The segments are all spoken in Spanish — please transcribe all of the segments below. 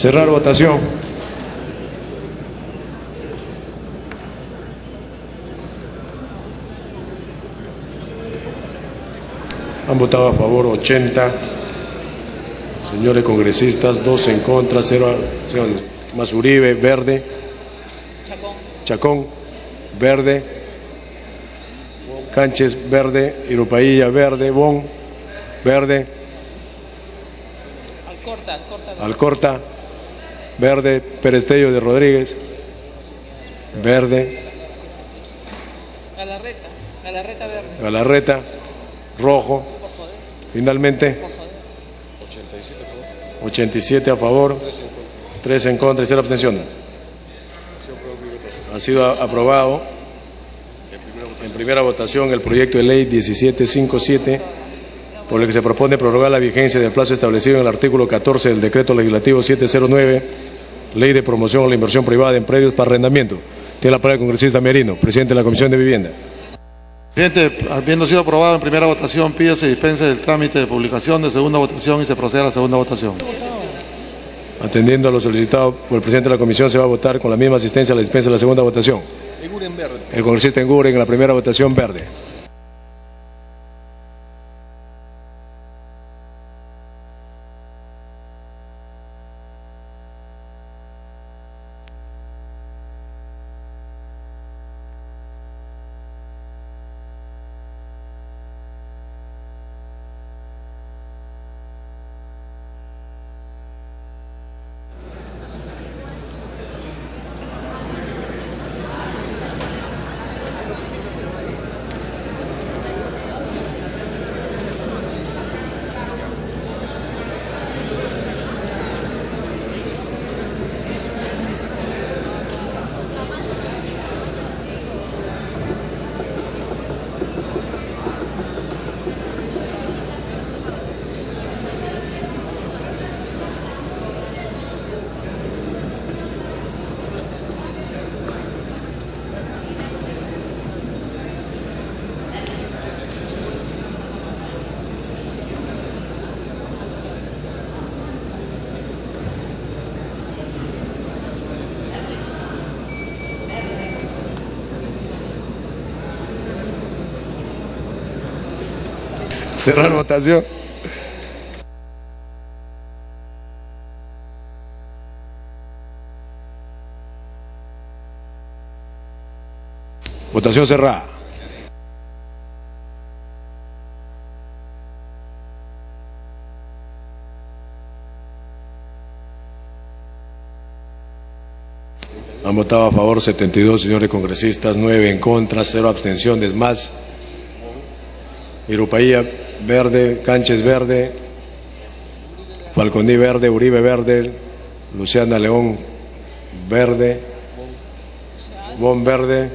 Cerrar votación. Han votado a favor 80 señores congresistas, 2 en contra, 0 abstenciones. Más Uribe, verde. Chacón, verde. Cánchez, verde. Irupailla, verde. Bon, verde. Alcorta, verde. Perestello de Rodríguez, verde. Galarreta, verde. Galarreta, rojo. Finalmente, 87 a favor, 3 en contra y 0 abstenciones. Ha sido aprobado en primera votación el proyecto de ley 1757, por el que se propone prorrogar la vigencia del plazo establecido en el artículo 14 del decreto legislativo 709, ley de promoción a la inversión privada en predios para arrendamiento. Tiene la palabra el congresista Merino, presidente de la Comisión de Vivienda. Presidente, habiendo sido aprobado en primera votación, pido se dispense del trámite de publicación de segunda votación y se proceda a la segunda votación. Atendiendo a lo solicitado por el presidente de la Comisión, se va a votar con la misma asistencia a la dispensa de la segunda votación. El congresista Enguren en la primera votación, verde. Cerrar votación. Votación cerrada. Han votado a favor 72 señores congresistas, 9 en contra, 0 abstenciones. Más Irupailla, verde. Cánchez, verde. Falconi, verde. Uribe, verde. Luciana León, verde. Bon, verde.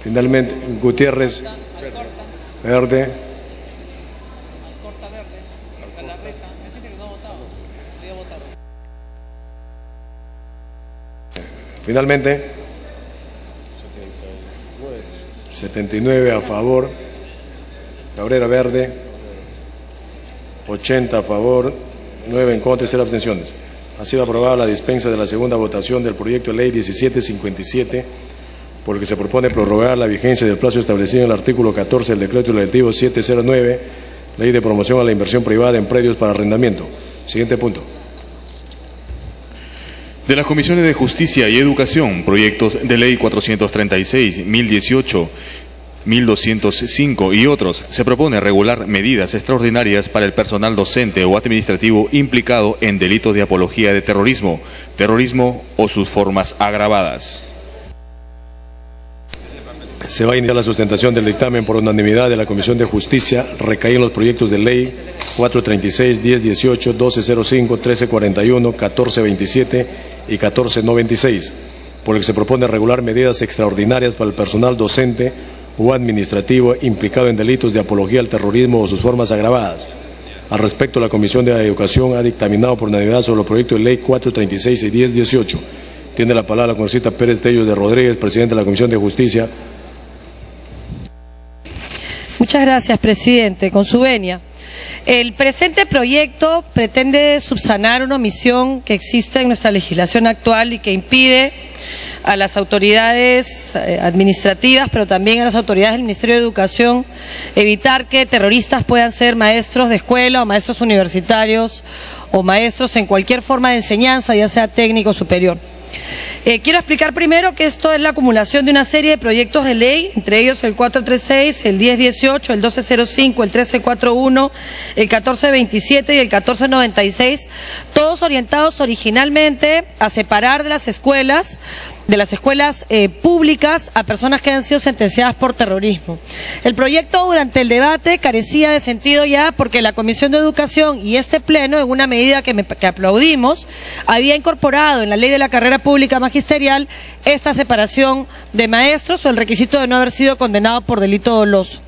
Finalmente, Gutiérrez, verde. Finalmente, 79 a favor, Cabrera, verde. 80 a favor, 9 en contra y 0 abstenciones. Ha sido aprobada la dispensa de la segunda votación del proyecto de ley 1757, por el que se propone prorrogar la vigencia del plazo establecido en el artículo 14 del decreto legislativo 709, ley de promoción a la inversión privada en predios para arrendamiento. Siguiente punto. De las Comisiones de Justicia y Educación, proyectos de ley 436, 1018, 1205 y otros, se propone regular medidas extraordinarias para el personal docente o administrativo implicado en delitos de apología de terrorismo, terrorismo o sus formas agravadas. Se va a iniciar la sustentación del dictamen por unanimidad de la Comisión de Justicia, recaído en los proyectos de ley 436, 1018, 1205, 1341, 1427 y 1496, por el que se propone regular medidas extraordinarias para el personal docente o administrativo implicado en delitos de apología al terrorismo o sus formas agravadas. Al respecto, la Comisión de Educación ha dictaminado por unanimidad sobre el proyecto de ley 436 y 1018. Tiene la palabra la congresista Perestello de Rodríguez, presidente de la Comisión de Justicia. Muchas gracias, presidente. Con su venia, El presente proyecto pretende subsanar una omisión que existe en nuestra legislación actual y que impide a las autoridades administrativas, pero también a las autoridades del Ministerio de Educación, evitar que terroristas puedan ser maestros de escuela o maestros universitarios o maestros en cualquier forma de enseñanza, ya sea técnico o superior. Quiero explicar primero que esto es la acumulación de una serie de proyectos de ley, entre ellos el 436, el 1018, el 1205, el 1341, el 1427 y el 1496, todos orientados originalmente a separar de las escuelas públicas a personas que han sido sentenciadas por terrorismo. El proyecto durante el debate carecía de sentido ya porque la Comisión de Educación y este Pleno, en una medida que aplaudimos, había incorporado en la ley de la carrera pública magisterial esta separación de maestros o el requisito de no haber sido condenado por delito doloso.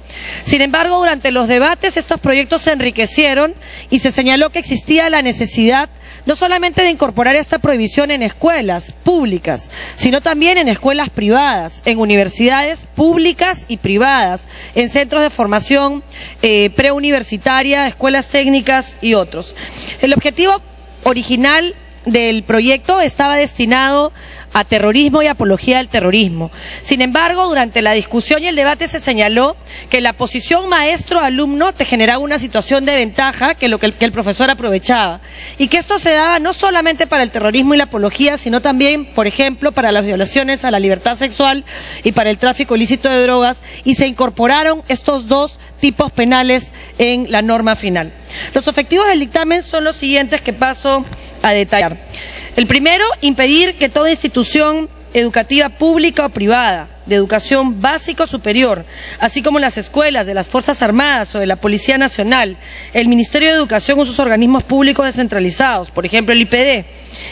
Sin embargo, durante los debates estos proyectos se enriquecieron y se señaló que existía la necesidad no solamente de incorporar esta prohibición en escuelas públicas, sino también en escuelas privadas, en universidades públicas y privadas, en centros de formación preuniversitaria, escuelas técnicas y otros. El objetivo original del proyecto estaba destinado a terrorismo y apología del terrorismo. Sin embargo, durante la discusión y el debate se señaló que la posición maestro-alumno te generaba una situación de ventaja que el profesor aprovechaba y que esto se daba no solamente para el terrorismo y la apología, sino también, por ejemplo, para las violaciones a la libertad sexual y para el tráfico ilícito de drogas, y se incorporaron estos dos tipos penales en la norma final. Los objetivos del dictamen son los siguientes que paso a detallar. El primero, impedir que toda institución educativa pública o privada, de educación básica o superior, así como las escuelas de las Fuerzas Armadas o de la Policía Nacional, el Ministerio de Educación o sus organismos públicos descentralizados, por ejemplo el IPD,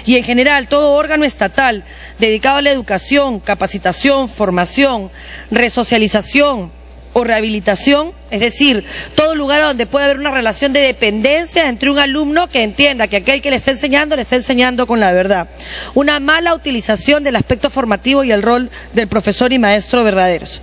y en general todo órgano estatal dedicado a la educación, capacitación, formación, resocialización o rehabilitación, es decir, todo lugar donde pueda haber una relación de dependencia entre un alumno que entienda que aquel que le está enseñando con la verdad. Una mala utilización del aspecto formativo y el rol del profesor y maestro verdaderos.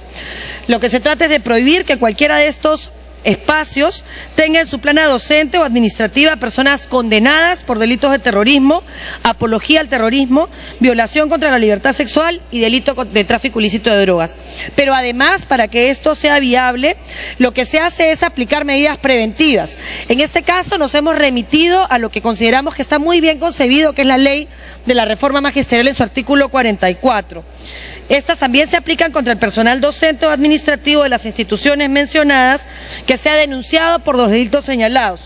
Lo que se trata es de prohibir que cualquiera de estos espacios tenga en su plana docente o administrativa personas condenadas por delitos de terrorismo, apología al terrorismo, violación contra la libertad sexual y delito de tráfico ilícito de drogas. Pero además, para que esto sea viable, lo que se hace es aplicar medidas preventivas. En este caso nos hemos remitido a lo que consideramos que está muy bien concebido, que es la ley de la reforma magisterial en su artículo 44. Estas también se aplican contra el personal docente o administrativo de las instituciones mencionadas que sea denunciado por los delitos señalados.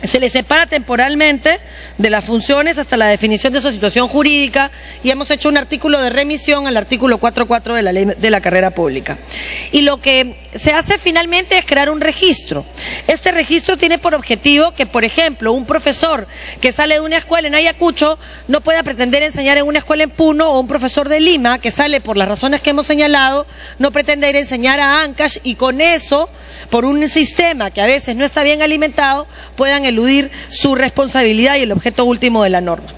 Se les separa temporalmente de las funciones hasta la definición de su situación jurídica y hemos hecho un artículo de remisión al artículo 4.4 de la ley de la carrera pública. Y lo que se hace finalmente es crear un registro. Este registro tiene por objetivo que, por ejemplo, un profesor que sale de una escuela en Ayacucho no pueda pretender enseñar en una escuela en Puno, o un profesor de Lima que sale por las razones que hemos señalado no pretende ir a enseñar a Ancash, y con eso, por un sistema que a veces no está bien alimentado, puedan eludir su responsabilidad y el objeto último de la norma.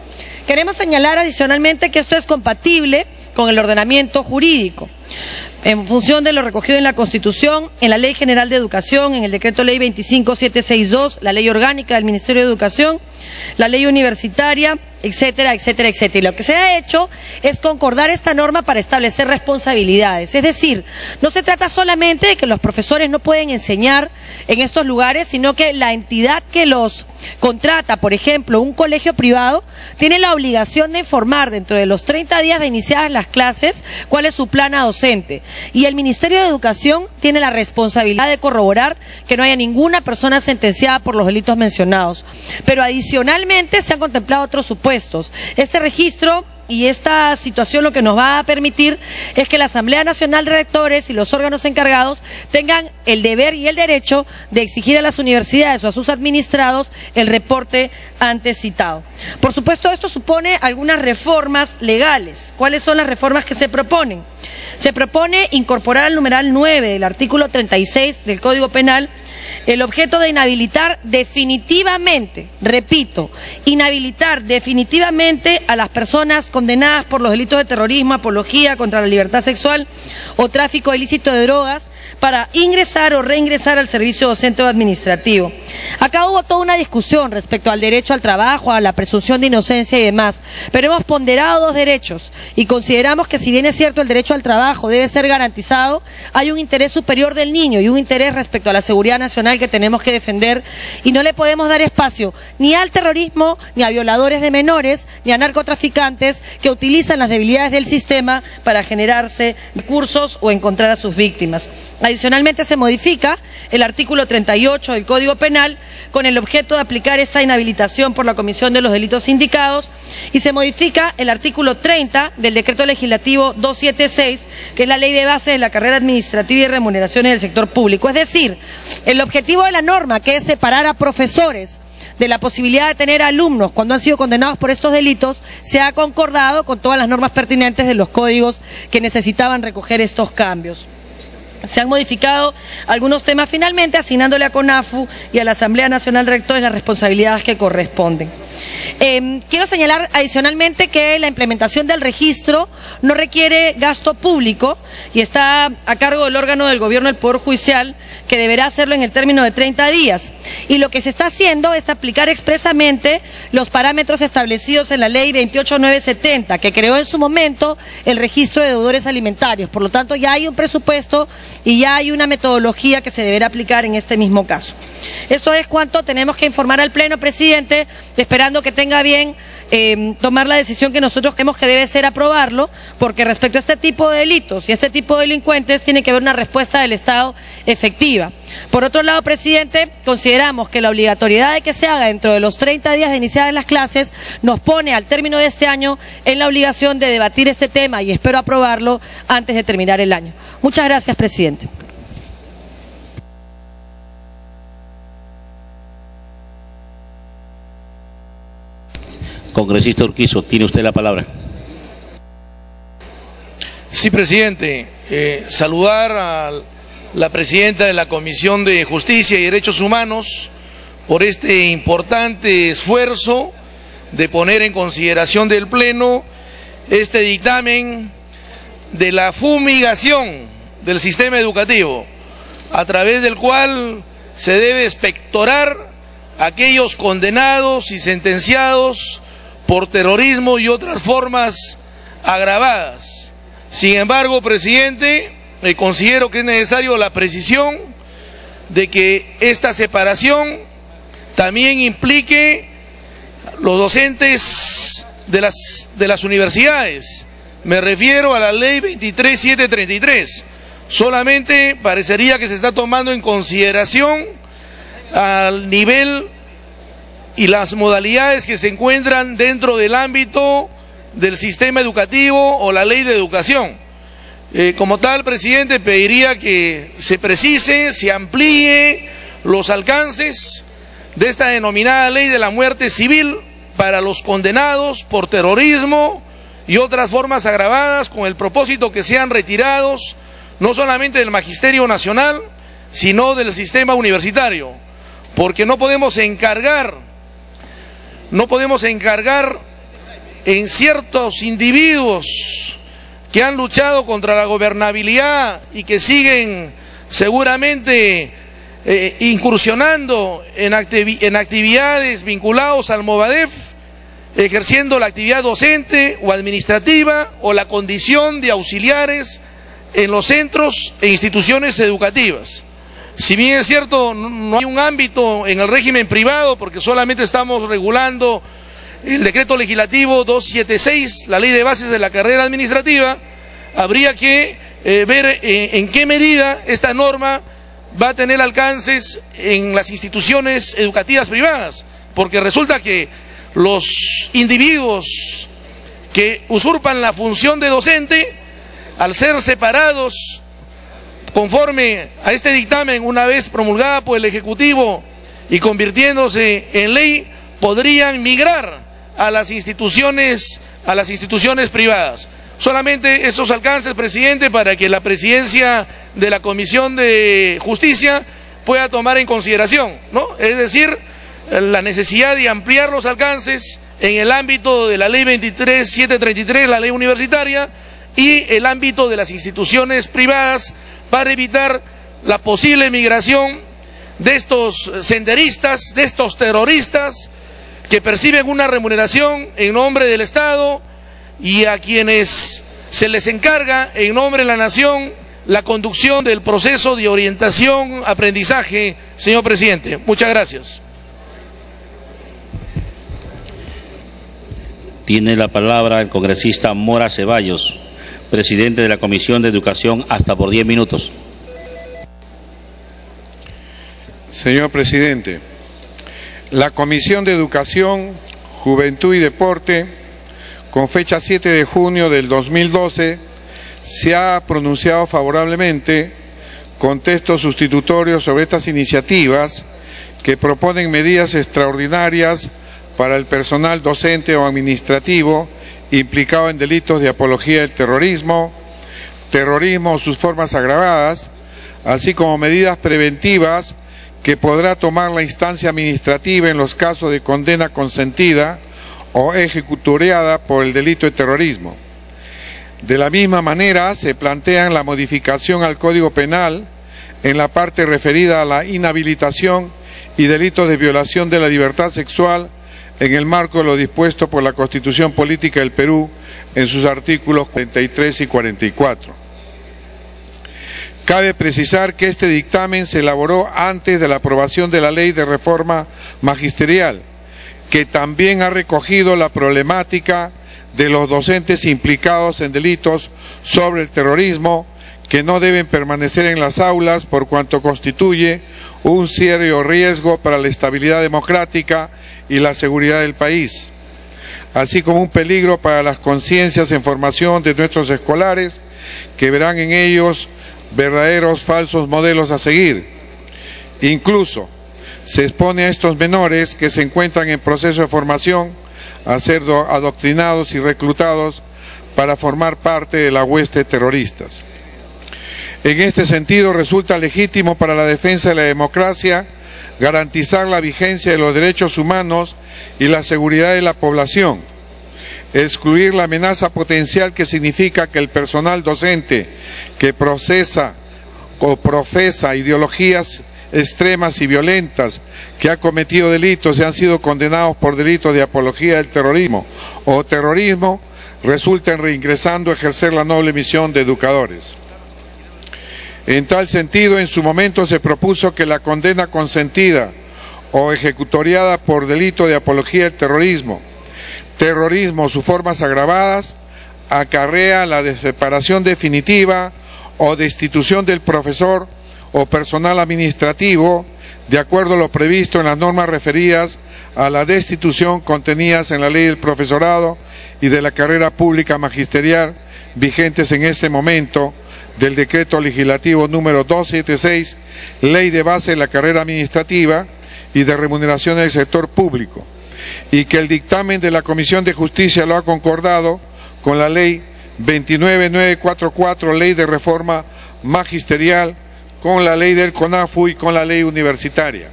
Queremos señalar adicionalmente que esto es compatible con el ordenamiento jurídico, en función de lo recogido en la Constitución, en la Ley General de Educación, en el Decreto Ley 25762, la Ley Orgánica del Ministerio de Educación, la Ley Universitaria, etcétera, etcétera, etcétera. Y lo que se ha hecho es concordar esta norma para establecer responsabilidades. Es decir, no se trata solamente de que los profesores no pueden enseñar en estos lugares, sino que la entidad que los contrata, por ejemplo, un colegio privado, tiene la obligación de informar dentro de los 30 días de iniciadas las clases cuál es su plana docente. Y el Ministerio de Educación tiene la responsabilidad de corroborar que no haya ninguna persona sentenciada por los delitos mencionados. Pero adicionalmente se han contemplado otros supuestos. Este registro y esta situación lo que nos va a permitir es que la Asamblea Nacional de Rectores y los órganos encargados tengan el deber y el derecho de exigir a las universidades o a sus administrados el reporte antes citado. Por supuesto, esto supone algunas reformas legales. ¿Cuáles son las reformas que se proponen? Se propone incorporar al numeral 9 del artículo 36 del Código Penal el objeto de inhabilitar definitivamente, repito, inhabilitar definitivamente a las personas condenadas por los delitos de terrorismo, apología contra la libertad sexual o tráfico ilícito de drogas para ingresar o reingresar al servicio docente o administrativo. Acá hubo toda una discusión respecto al derecho al trabajo, a la presunción de inocencia y demás, pero hemos ponderado dos derechos y consideramos que si bien es cierto el derecho al trabajo debe ser garantizado, hay un interés superior del niño y un interés respecto a la seguridad nacional que tenemos que defender y no le podemos dar espacio ni al terrorismo, ni a violadores de menores, ni a narcotraficantes que utilizan las debilidades del sistema para generarse recursos o encontrar a sus víctimas. Adicionalmente se modifica el artículo 38 del Código Penal con el objeto de aplicar esta inhabilitación por la comisión de los delitos indicados y se modifica el artículo 30 del Decreto Legislativo 276, que es la Ley de Base de la Carrera Administrativa y Remuneraciones del Sector Público. Es decir, el objetivo de la norma, que es separar a profesores de la posibilidad de tener alumnos cuando han sido condenados por estos delitos, se ha concordado con todas las normas pertinentes de los códigos que necesitaban recoger estos cambios. Se han modificado algunos temas finalmente, asignándole a CONAFU y a la Asamblea Nacional de Rectores las responsabilidades que corresponden. Quiero señalar adicionalmente que la implementación del registro no requiere gasto público y está a cargo del órgano del gobierno del Poder Judicial, que deberá hacerlo en el término de 30 días. Y lo que se está haciendo es aplicar expresamente los parámetros establecidos en la Ley 28970, que creó en su momento el registro de deudores alimentarios. Por lo tanto, ya hay un presupuesto y ya hay una metodología que se deberá aplicar en este mismo caso. Eso es cuanto tenemos que informar al Pleno, presidente, esperando que tenga bien tomar la decisión que nosotros creemos que debe ser aprobarlo, porque respecto a este tipo de delitos y a este tipo de delincuentes tiene que haber una respuesta del Estado efectiva. Por otro lado, presidente, consideramos que la obligatoriedad de que se haga dentro de los 30 días de iniciadas las clases nos pone al término de este año en la obligación de debatir este tema y espero aprobarlo antes de terminar el año. Muchas gracias, presidente. Congresista Urquizo, tiene usted la palabra. Sí, presidente. Saludar a la presidenta de la Comisión de Justicia y Derechos Humanos por este importante esfuerzo de poner en consideración del Pleno este dictamen de la fumigación del sistema educativo, a través del cual se debe expectorar a aquellos condenados y sentenciados por terrorismo y otras formas agravadas. Sin embargo, presidente, considero que es necesario la precisión de que esta separación también implique los docentes de las universidades. Me refiero a la ley 23733. Solamente parecería que se está tomando en consideración al nivel y las modalidades que se encuentran dentro del ámbito del sistema educativo o la ley de educación. Como tal, presidente, pediría que se precise, se amplíe los alcances de esta denominada ley de la muerte civil para los condenados por terrorismo y otras formas agravadas, con el propósito que sean retirados no solamente del Magisterio Nacional, sino del sistema universitario, porque no podemos encargar en ciertos individuos que han luchado contra la gobernabilidad y que siguen seguramente incursionando en actividades vinculadas al Movadef, ejerciendo la actividad docente o administrativa o la condición de auxiliares en los centros e instituciones educativas. Si bien es cierto, no hay un ámbito en el régimen privado, porque solamente estamos regulando el decreto legislativo 276, la ley de bases de la carrera administrativa, habría que ver en qué medida esta norma va a tener alcances en las instituciones educativas privadas, porque resulta que los individuos que usurpan la función de docente, al ser separados conforme a este dictamen, una vez promulgada por el Ejecutivo y convirtiéndose en ley, podrían migrar a las instituciones privadas. Solamente estos alcances, presidente, para que la presidencia de la Comisión de Justicia pueda tomar en consideración, ¿no? Es decir, la necesidad de ampliar los alcances en el ámbito de la ley 23733, la ley universitaria, y el ámbito de las instituciones privadas para evitar la posible migración de estos senderistas, de estos terroristas que perciben una remuneración en nombre del Estado y a quienes se les encarga en nombre de la nación la conducción del proceso de orientación, aprendizaje, señor presidente. Muchas gracias. Tiene la palabra el congresista Mora Ceballos, presidente de la Comisión de Educación, hasta por 10 minutos. Señor presidente, la Comisión de Educación, Juventud y Deporte, con fecha 7 de junio del 2012, se ha pronunciado favorablemente con textos sustitutorios sobre estas iniciativas que proponen medidas extraordinarias para el personal docente o administrativo implicado en delitos de apología del terrorismo, terrorismo o sus formas agravadas, así como medidas preventivas que podrá tomar la instancia administrativa en los casos de condena consentida o ejecutoriada por el delito de terrorismo. De la misma manera, se plantean la modificación al Código Penal en la parte referida a la inhabilitación y delitos de violación de la libertad sexual en el marco de lo dispuesto por la Constitución Política del Perú en sus artículos 43 y 44. Cabe precisar que este dictamen se elaboró antes de la aprobación de la Ley de Reforma Magisterial, que también ha recogido la problemática de los docentes implicados en delitos sobre el terrorismo, que no deben permanecer en las aulas por cuanto constituye un serio riesgo para la estabilidad democrática y la seguridad del país, así como un peligro para las conciencias en formación de nuestros escolares, que verán en ellos verdaderos falsos modelos a seguir. Incluso se expone a estos menores que se encuentran en proceso de formación a ser adoctrinados y reclutados para formar parte de la hueste de terroristas. En este sentido, resulta legítimo para la defensa de la democracia garantizar la vigencia de los derechos humanos y la seguridad de la población, excluir la amenaza potencial que significa que el personal docente que procesa o profesa ideologías extremas y violentas, que ha cometido delitos y han sido condenados por delitos de apología del terrorismo o terrorismo, resulten reingresando a ejercer la noble misión de educadores. En tal sentido, en su momento se propuso que la condena consentida o ejecutoriada por delito de apología del terrorismo, terrorismo o sus formas agravadas, acarrea la separación definitiva o destitución del profesor o personal administrativo, de acuerdo a lo previsto en las normas referidas a la destitución contenidas en la Ley del Profesorado y de la Carrera Pública Magisterial, vigentes en ese momento, del Decreto Legislativo número 276, Ley de Base de la Carrera Administrativa y de Remuneraciones del Sector Público, y que el dictamen de la Comisión de Justicia lo ha concordado con la Ley 29944, Ley de Reforma Magisterial, con la Ley del CONAFU y con la Ley Universitaria.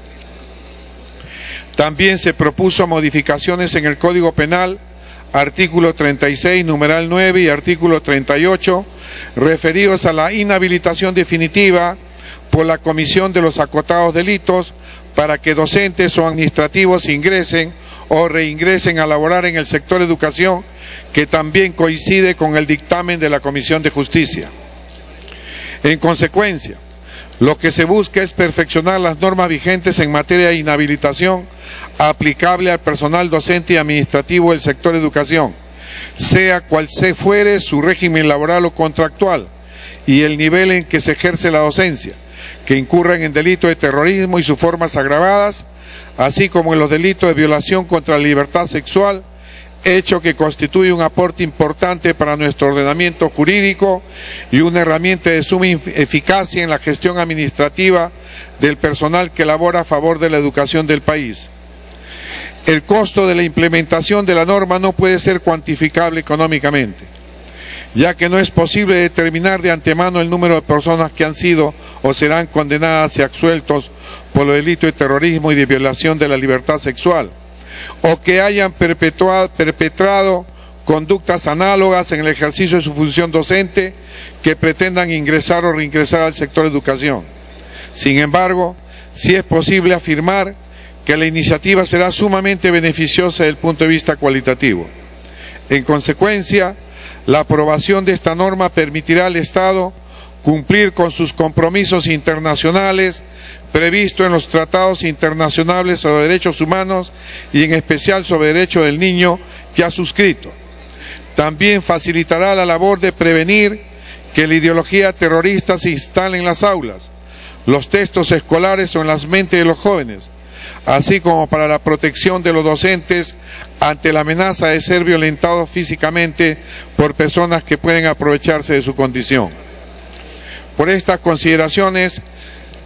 También se propuso modificaciones en el Código Penal, artículo 36, numeral 9 y artículo 38, referidos a la inhabilitación definitiva por la comisión de los acotados delitos para que docentes o administrativos ingresen o reingresen a laborar en el sector educación, que también coincide con el dictamen de la Comisión de Justicia. En consecuencia, lo que se busca es perfeccionar las normas vigentes en materia de inhabilitación aplicable al personal docente y administrativo del sector educación, sea cual fuere su régimen laboral o contractual y el nivel en que se ejerce la docencia, que incurran en delitos de terrorismo y sus formas agravadas, así como en los delitos de violación contra la libertad sexual, hecho que constituye un aporte importante para nuestro ordenamiento jurídico y una herramienta de suma eficacia en la gestión administrativa del personal que labora a favor de la educación del país. El costo de la implementación de la norma no puede ser cuantificable económicamente, ya que no es posible determinar de antemano el número de personas que han sido o serán condenadas y absueltos por los delitos de terrorismo y de violación de la libertad sexual, o que hayan perpetrado conductas análogas en el ejercicio de su función docente que pretendan ingresar o reingresar al sector de educación. Sin embargo, sí es posible afirmar que la iniciativa será sumamente beneficiosa desde el punto de vista cualitativo. En consecuencia, la aprobación de esta norma permitirá al Estado cumplir con sus compromisos internacionales previstos en los tratados internacionales sobre derechos humanos y en especial sobre derecho del niño que ha suscrito. También facilitará la labor de prevenir que la ideología terrorista se instale en las aulas, los textos escolares o en las mentes de los jóvenes, así como para la protección de los docentes ante la amenaza de ser violentados físicamente por personas que pueden aprovecharse de su condición. Por estas consideraciones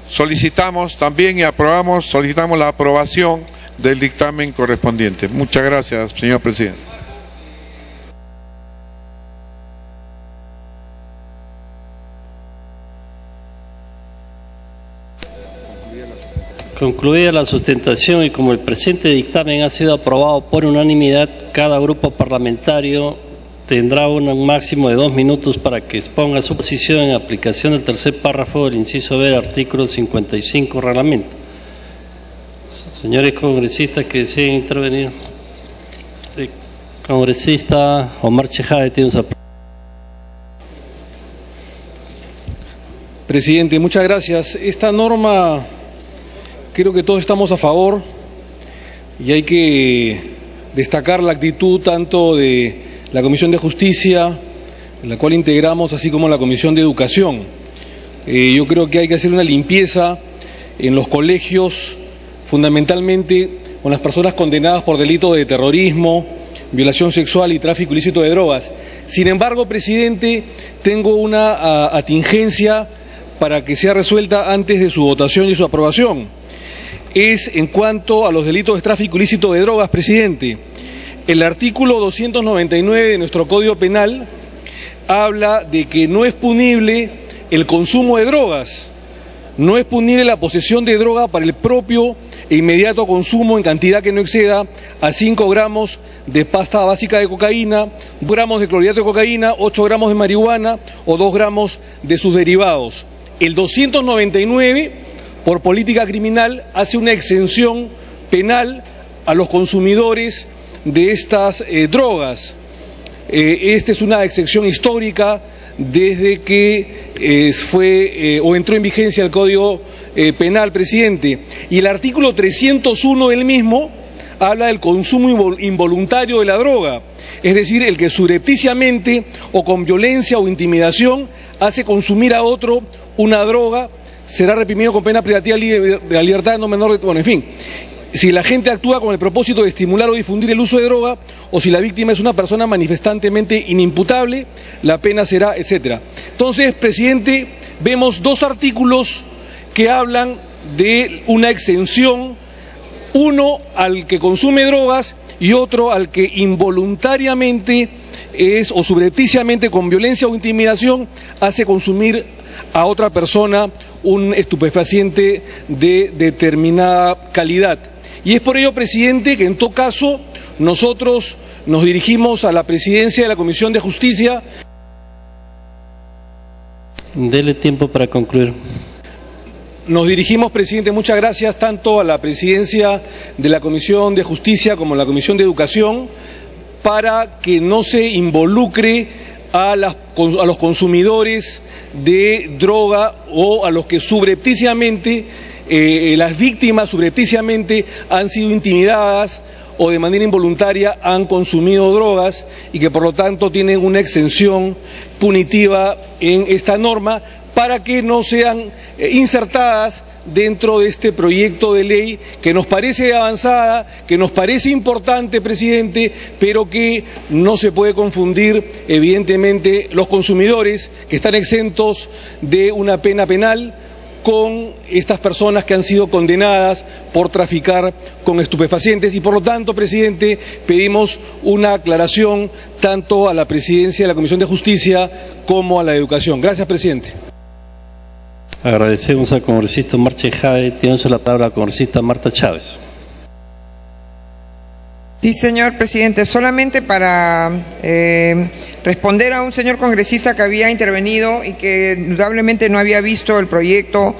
solicitamos también solicitamos la aprobación del dictamen correspondiente. Muchas gracias, señor presidente. Concluida la sustentación y como el presente dictamen ha sido aprobado por unanimidad, cada grupo parlamentario tendrá un máximo de 2 minutos para que exponga su posición en aplicación del tercer párrafo del inciso B del artículo 55 del reglamento. Señores congresistas que deseen intervenir. El congresista Omar Chejade tiene un... Presidente, muchas gracias. Esta norma... Creo que todos estamos a favor y hay que destacar la actitud tanto de la Comisión de Justicia, en la cual integramos, así como la Comisión de Educación. Yo creo que hay que hacer una limpieza en los colegios, fundamentalmente con las personas condenadas por delitos de terrorismo, violación sexual y tráfico ilícito de drogas. Sin embargo, presidente, tengo una atingencia para que sea resuelta antes de su votación y su aprobación. Es en cuanto a los delitos de tráfico ilícito de drogas, presidente. El artículo 299 de nuestro Código Penal habla de que no es punible el consumo de drogas, no es punible la posesión de droga para el propio e inmediato consumo en cantidad que no exceda a 5 gramos de pasta básica de cocaína, 2 gramos de clorhidrato de cocaína, 8 gramos de marihuana o 2 gramos de sus derivados. El 299 por política criminal hace una exención penal a los consumidores de estas drogas. Esta es una exención histórica desde que entró en vigencia el Código Penal, presidente. Y el artículo 301 del mismo habla del consumo involuntario de la droga, es decir, el que subrepticiamente o con violencia o intimidación hace consumir a otro una droga, será reprimido con pena privativa de la libertad no menor de... Bueno, en fin, si la gente actúa con el propósito de estimular o difundir el uso de droga, o si la víctima es una persona manifestantemente inimputable, la pena será, etcétera. Entonces, presidente, vemos 2 artículos que hablan de una exención, uno al que consume drogas y otro al que involuntariamente o subrepticiamente con violencia o intimidación hace consumir a otra persona un estupefaciente de determinada calidad. Y es por ello, presidente, que en todo caso nosotros nos dirigimos a la presidencia de la Comisión de Justicia. Dele tiempo para concluir. Nos dirigimos, presidente, muchas gracias, tanto a la presidencia de la Comisión de Justicia como a la Comisión de Educación, para que no se involucre a los consumidores de droga o a los que subrepticiamente, las víctimas subrepticiamente han sido intimidadas o de manera involuntaria han consumido drogas y que por lo tanto tienen una exención punitiva en esta norma para que no sean insertadas dentro de este proyecto de ley que nos parece avanzada, que nos parece importante, presidente, pero que no se puede confundir, evidentemente, los consumidores que están exentos de una pena penal con estas personas que han sido condenadas por traficar con estupefacientes y por lo tanto, presidente, pedimos una aclaración tanto a la presidencia de la Comisión de Justicia como a la de Educación. Gracias, presidente. Agradecemos al congresista Marche Jade. Tiene la palabra la congresista Marta Chávez. Sí, señor presidente, solamente para responder a un señor congresista que había intervenido y que indudablemente no había visto el proyecto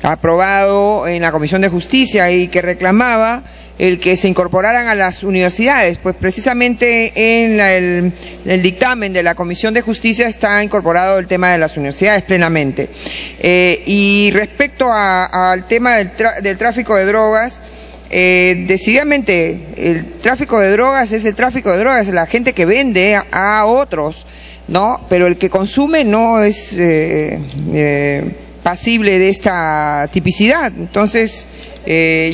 aprobado en la Comisión de Justicia y que reclamaba el que se incorporaran a las universidades, pues precisamente en el dictamen de la Comisión de Justicia está incorporado el tema de las universidades plenamente. Y respecto al tema del tráfico de drogas, decididamente el tráfico de drogas es el tráfico de drogas, la gente que vende a otros, ¿no? Pero el que consume no es pasible de esta tipicidad. Entonces,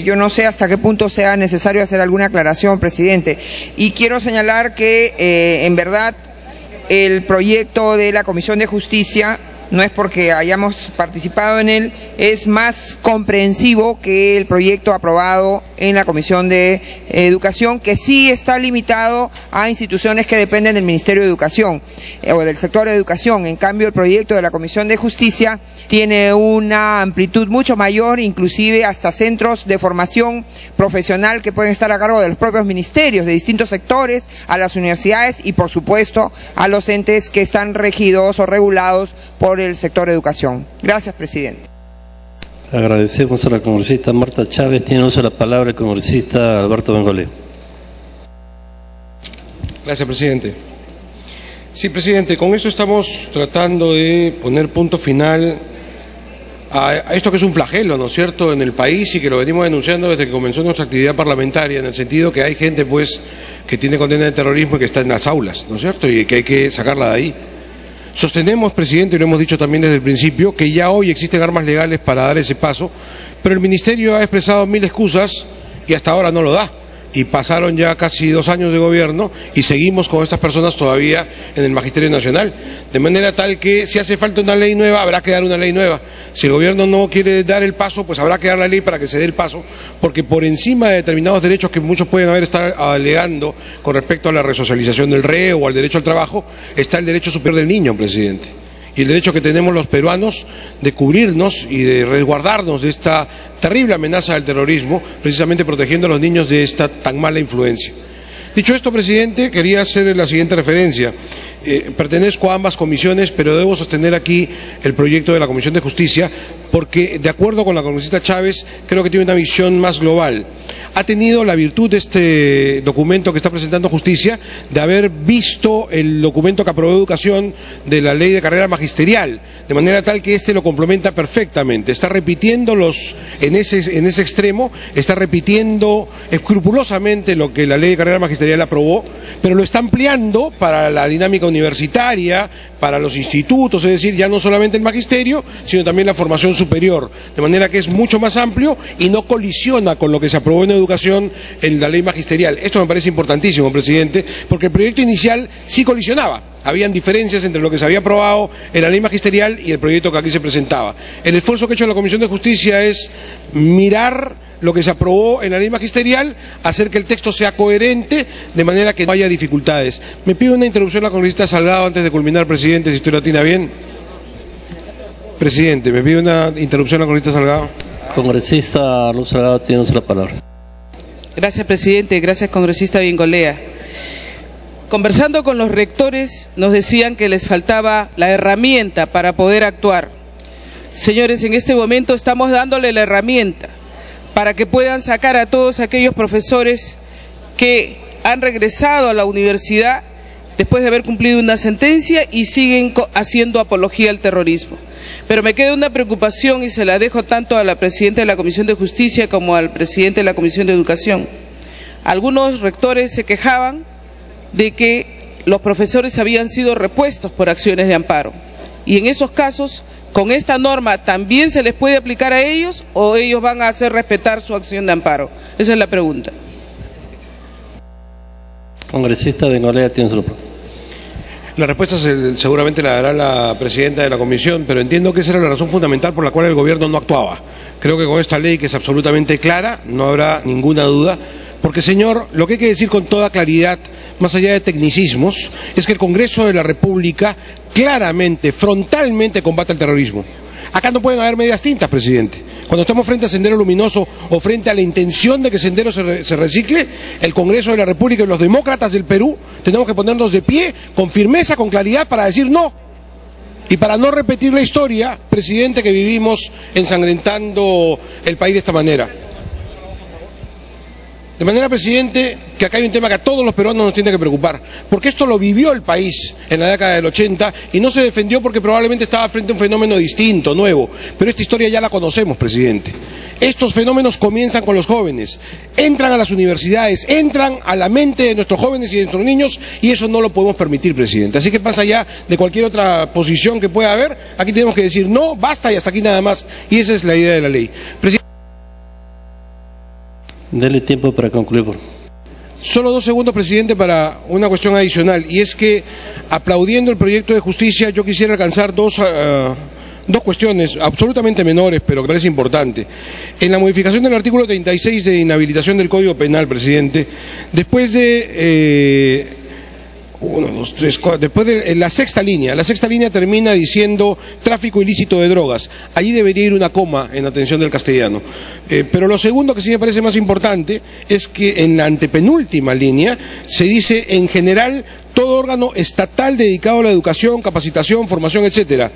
yo no sé hasta qué punto sea necesario hacer alguna aclaración, presidente. Y quiero señalar que, en verdad, el proyecto de la Comisión de Justicia, no es porque hayamos participado en él, es más comprensivo que el proyecto aprobado en la Comisión de Educación, que sí está limitado a instituciones que dependen del Ministerio de Educación o del sector de educación. En cambio, el proyecto de la Comisión de Justicia tiene una amplitud mucho mayor, inclusive hasta centros de formación profesional que pueden estar a cargo de los propios ministerios, de distintos sectores, a las universidades y, por supuesto, a los entes que están regidos o regulados por el sector de educación. Gracias, presidente. Agradecemos a la congresista Marta Chávez. Tiene uso de la palabra el congresista Alberto Bengolea. Gracias, presidente. Sí, presidente, con esto estamos tratando de poner punto final a esto que es un flagelo, ¿no es cierto?, en el país, y que lo venimos denunciando desde que comenzó nuestra actividad parlamentaria, en el sentido que hay gente, pues, que tiene condena de terrorismo y que está en las aulas, ¿no es cierto?, y que hay que sacarla de ahí. Sostenemos, presidente, y lo hemos dicho también desde el principio, que ya hoy existen armas legales para dar ese paso, pero el Ministerio ha expresado 1000 excusas y hasta ahora no lo da. Y pasaron ya casi 2 años de gobierno y seguimos con estas personas todavía en el Magisterio Nacional. De manera tal que si hace falta una ley nueva, habrá que dar una ley nueva. Si el gobierno no quiere dar el paso, pues habrá que dar la ley para que se dé el paso, porque por encima de determinados derechos que muchos pueden estar alegando con respecto a la resocialización del reo o al derecho al trabajo, está el derecho superior del niño, presidente. Y el derecho que tenemos los peruanos de cubrirnos y de resguardarnos de esta terrible amenaza del terrorismo, precisamente protegiendo a los niños de esta tan mala influencia. Dicho esto, presidente, quería hacer la siguiente referencia. Pertenezco a ambas comisiones, pero debo sostener aquí el proyecto de la Comisión de Justicia, porque, de acuerdo con la congresista Chávez, creo que tiene una visión más global. Ha tenido la virtud de este documento que está presentando Justicia de haber visto el documento que aprobó Educación de la Ley de Carrera Magisterial, de manera tal que este lo complementa perfectamente. Está repitiendo en ese extremo, está repitiendo escrupulosamente lo que la Ley de Carrera Magisterial aprobó, pero lo está ampliando para la dinámica universitaria, para los institutos, es decir, ya no solamente el magisterio, sino también la formación superior, de manera que es mucho más amplio y no colisiona con lo que se aprobó en educación en la ley magisterial. Esto me parece importantísimo, presidente, porque el proyecto inicial sí colisionaba. Habían diferencias entre lo que se había aprobado en la ley magisterial y el proyecto que aquí se presentaba. El esfuerzo que ha hecho la Comisión de Justicia es mirar lo que se aprobó en la ley magisterial, hacer que el texto sea coherente, de manera que no haya dificultades. Me pido una interrupción a la congresista Salgado antes de culminar, presidente, si usted lo atina bien. Presidente, me pido una interrupción a la congresista Salgado. Congresista Luz Salgado, tiene la palabra. Gracias, presidente. Gracias, congresista Bengolea. Conversando con los rectores, nos decían que les faltaba la herramienta para poder actuar. Señores, en este momento estamos dándole la herramienta para que puedan sacar a todos aquellos profesores que han regresado a la universidad después de haber cumplido una sentencia y siguen haciendo apología al terrorismo. Pero me queda una preocupación y se la dejo tanto a la presidenta de la Comisión de Justicia como al presidente de la Comisión de Educación. Algunos rectores se quejaban de que los profesores habían sido repuestos por acciones de amparo. Y en esos casos, ¿con esta norma también se les puede aplicar a ellos o ellos van a hacer respetar su acción de amparo? Esa es la pregunta. Congresista Bengolea, tiene su palabra. La respuesta seguramente la dará la presidenta de la comisión, pero entiendo que esa era la razón fundamental por la cual el gobierno no actuaba. Creo que con esta ley, que es absolutamente clara, no habrá ninguna duda, porque, señor, lo que hay que decir con toda claridad, más allá de tecnicismos, es que el Congreso de la República claramente, frontalmente combate el terrorismo. Acá no pueden haber medias tintas, presidente. Cuando estamos frente a Sendero Luminoso o frente a la intención de que Sendero se recicle, el Congreso de la República y los demócratas del Perú tenemos que ponernos de pie con firmeza, con claridad, para decir no. Y para no repetir la historia, presidente, que vivimos ensangrentando el país de esta manera. De manera, presidente, que acá hay un tema que a todos los peruanos nos tiene que preocupar, porque esto lo vivió el país en la década del 80 y no se defendió porque probablemente estaba frente a un fenómeno distinto, nuevo, pero esta historia ya la conocemos, presidente. Estos fenómenos comienzan con los jóvenes, entran a las universidades, entran a la mente de nuestros jóvenes y de nuestros niños, y eso no lo podemos permitir, presidente. Así que más allá de cualquier otra posición que pueda haber, aquí tenemos que decir no, basta y hasta aquí nada más, y esa es la idea de la ley. Dele tiempo para concluir, por favor. Solo 2 segundos, presidente, para una cuestión adicional, y es que, aplaudiendo el proyecto de justicia, yo quisiera alcanzar dos cuestiones absolutamente menores, pero que parece importante. En la modificación del artículo 36 de inhabilitación del Código Penal, presidente, después de después de la sexta línea termina diciendo tráfico ilícito de drogas. Allí debería ir una coma en atención del castellano. Pero lo segundo, que sí me parece más importante, es que en la antepenúltima línea se dice en general todo órgano estatal dedicado a la educación, capacitación, formación, etcétera.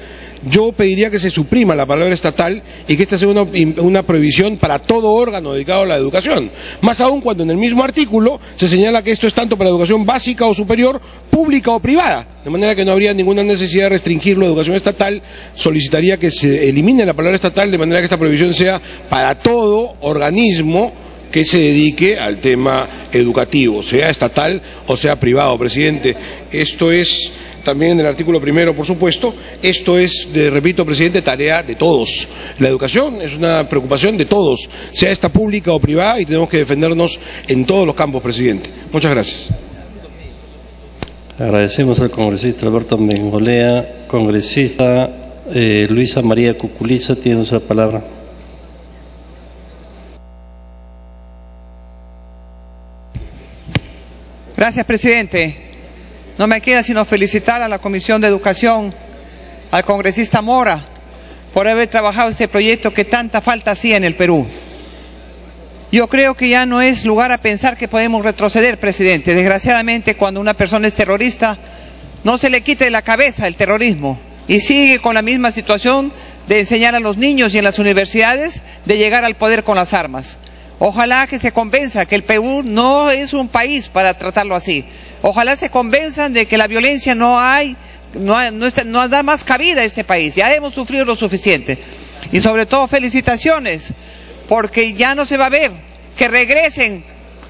Yo pediría que se suprima la palabra estatal y que esta sea una prohibición para todo órgano dedicado a la educación. Más aún cuando en el mismo artículo se señala que esto es tanto para educación básica o superior, pública o privada. De manera que no habría ninguna necesidad de restringir la educación estatal. Solicitaría que se elimine la palabra estatal, de manera que esta prohibición sea para todo organismo que se dedique al tema educativo, sea estatal o sea privado, presidente. Esto es también en el artículo 1, por supuesto, esto es, repito, presidente, tarea de todos. La educación es una preocupación de todos, sea esta pública o privada, y tenemos que defendernos en todos los campos, presidente. Muchas gracias. Agradecemos al congresista Alberto Bengolea. Congresista Luisa María Cuculiza, tiene la palabra. Gracias, presidente. No me queda sino felicitar a la Comisión de Educación, al congresista Mora, por haber trabajado este proyecto que tanta falta hacía en el Perú. Yo creo que ya no es lugar a pensar que podemos retroceder, presidente. Desgraciadamente, cuando una persona es terrorista, no se le quite de la cabeza el terrorismo y sigue con la misma situación de enseñar a los niños y en las universidades de llegar al poder con las armas. Ojalá que se convenza que el Perú no es un país para tratarlo así. Ojalá se convenzan de que la violencia no da más cabida a este país. Ya hemos sufrido lo suficiente. Y sobre todo felicitaciones, porque ya no se va a ver que regresen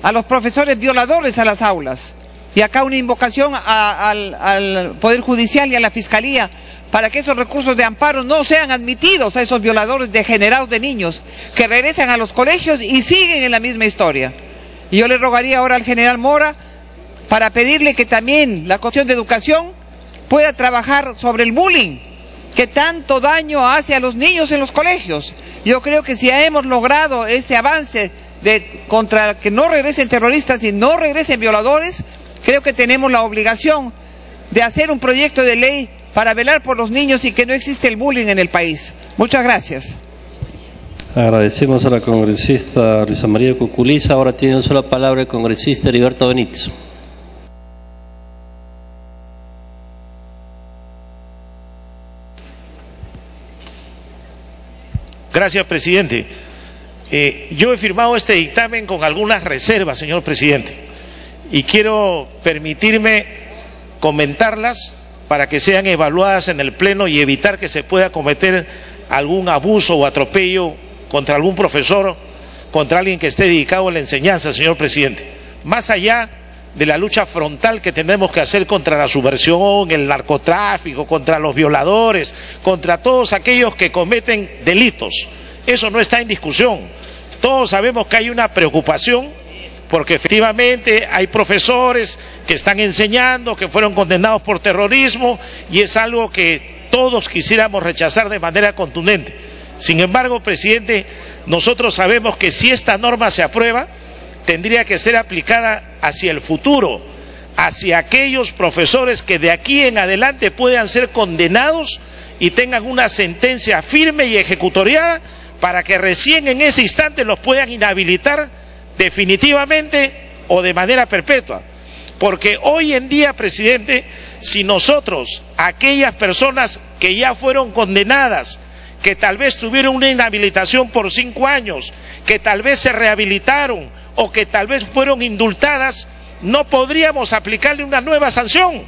a los profesores violadores a las aulas. Y acá una invocación al Poder Judicial y a la Fiscalía para que esos recursos de amparo no sean admitidos a esos violadores degenerados de niños, que regresen a los colegios y siguen en la misma historia. Y yo le rogaría ahora al general Mora para pedirle que también la Comisión de Educación pueda trabajar sobre el bullying, que tanto daño hace a los niños en los colegios. Yo creo que si hemos logrado este avance contra que no regresen terroristas y no regresen violadores, creo que tenemos la obligación de hacer un proyecto de ley para velar por los niños y que no existe el bullying en el país. Muchas gracias. Agradecemos a la congresista Luisa María Cuculiza. Ahora tiene una sola palabra el congresista Heriberto Benítez. Gracias, presidente. Yo he firmado este dictamen con algunas reservas, señor presidente, y quiero permitirme comentarlas para que sean evaluadas en el Pleno y evitar que se pueda cometer algún abuso o atropello contra algún profesor, contra alguien que esté dedicado a la enseñanza, señor presidente. Más allá de la lucha frontal que tenemos que hacer contra la subversión, el narcotráfico, contra los violadores, contra todos aquellos que cometen delitos. Eso no está en discusión. Todos sabemos que hay una preocupación porque efectivamente hay profesores que están enseñando, que fueron condenados por terrorismo, y es algo que todos quisiéramos rechazar de manera contundente. Sin embargo, presidente, nosotros sabemos que si esta norma se aprueba, tendría que ser aplicada hacia el futuro, hacia aquellos profesores que de aquí en adelante puedan ser condenados y tengan una sentencia firme y ejecutoriada para que recién en ese instante los puedan inhabilitar definitivamente o de manera perpetua. Porque hoy en día, presidente, si nosotros, aquellas personas que ya fueron condenadas, que tal vez tuvieron una inhabilitación por 5 años, que tal vez se rehabilitaron o que tal vez fueron indultadas, no podríamos aplicarle una nueva sanción.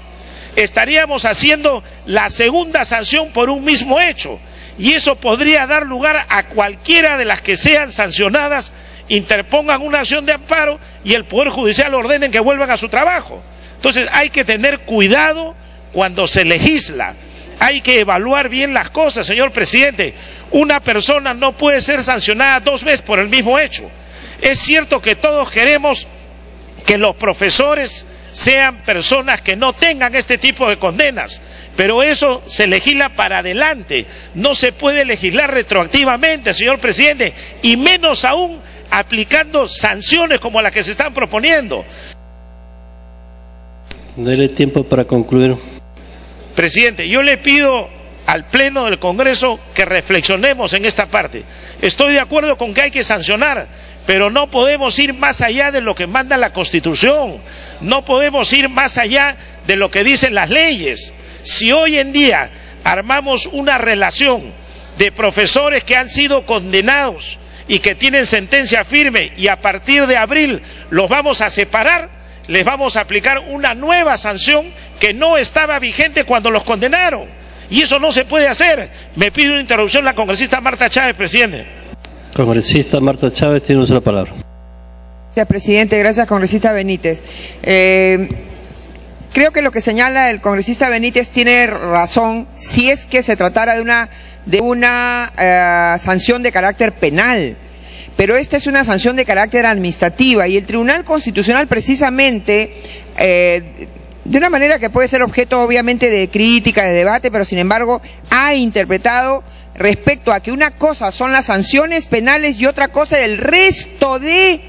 Estaríamos haciendo la segunda sanción por un mismo hecho, y eso podría dar lugar a cualquiera de las que sean sancionadas interpongan una acción de amparo y el Poder Judicial ordenen que vuelvan a su trabajo. Entonces hay que tener cuidado cuando se legisla, hay que evaluar bien las cosas, señor presidente. Una persona no puede ser sancionada 2 veces por el mismo hecho. Es cierto que todos queremos que los profesores sean personas que no tengan este tipo de condenas, pero eso se legisla para adelante, no se puede legislar retroactivamente, señor presidente, y menos aún aplicando sanciones como las que se están proponiendo. Dele tiempo para concluir. Presidente, yo le pido al Pleno del Congreso que reflexionemos en esta parte. Estoy de acuerdo con que hay que sancionar, pero no podemos ir más allá de lo que manda la Constitución, no podemos ir más allá de lo que dicen las leyes. Si hoy en día armamos una relación de profesores que han sido condenados y que tienen sentencia firme y a partir de abril los vamos a separar, les vamos a aplicar una nueva sanción que no estaba vigente cuando los condenaron. Y eso no se puede hacer. Me pide una interrupción la congresista Marta Chávez, presidente. Congresista Marta Chávez, tiene usted la palabra. Gracias, presidente. Gracias, congresista Benítez. Creo que lo que señala el congresista Benítez tiene razón si es que se tratara de una sanción de carácter penal. Pero esta es una sanción de carácter administrativa y el Tribunal Constitucional precisamente, de una manera que puede ser objeto obviamente de crítica, de debate, pero sin embargo ha interpretado respecto a que una cosa son las sanciones penales y otra cosa el resto de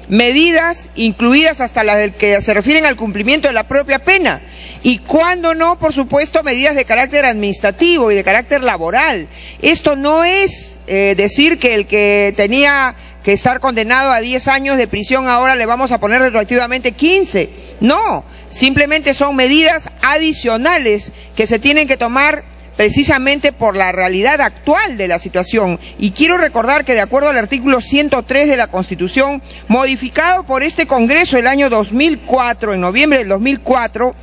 medidas, incluidas hasta las que se refieren al cumplimiento de la propia pena. Y cuando no, por supuesto, medidas de carácter administrativo y de carácter laboral. Esto no es decir que el que tenía que estar condenado a 10 años de prisión ahora le vamos a poner retroactivamente 15. No, simplemente son medidas adicionales que se tienen que tomar precisamente por la realidad actual de la situación. Y quiero recordar que de acuerdo al artículo 103 de la Constitución, modificado por este Congreso el año 2004, en noviembre del 2004,